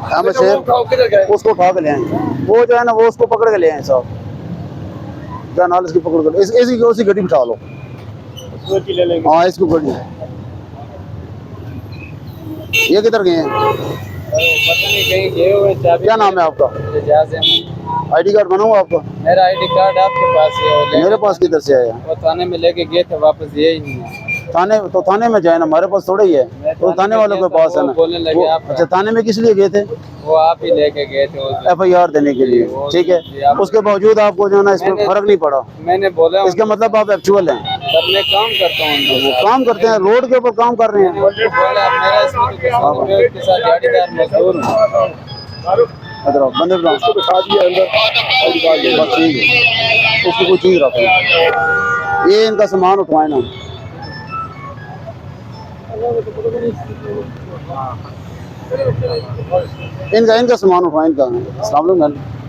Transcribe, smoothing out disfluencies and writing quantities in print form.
हमें शेर उसको उठा के ले आए, वो जो है ना वो उसको पकड़ के ले आए साहब, नाल इसकी पकड़ कर इसी उसी गड्डी बिठा लो। हाँ इसको गड्डी, ये किधर गए हैं? पता नहीं कहीं गए हुए। क्या नाम है आपका? आईडी कार्ड बना हुआ आपका? मेरा आईडी कार्ड आपके पास है? मेरे पास किधर से आया? वो थाने में लेके गए थे, वापस ये ही नहीं है। थाने तो थाने में जाए ना, हमारे पास थोड़ा ही है, तो थाने वालों के पास है ना। बोलने लगे आप। अच्छा थाने में किस लिए गए थे? वो आप ही लेके गए थे FIR देने के लिए, ठीक है। उसके बावजूद आपको जो है ना इसमें फर्क नहीं पड़ा। मैंने बोला इसका मतलब आप एक्चुअल हैं। सर मैं काम करता हूँ। वो काम करते हैं, रोड के ऊपर काम कर रहे हैं। बंदे उसको बिठा दिया अंदर, बस ठीक है, उसको कोई चीज रखो, ये इनका सामान उठवाए ना। इनका सामान उठवाए इनका। अस्सलाम वालेकुम।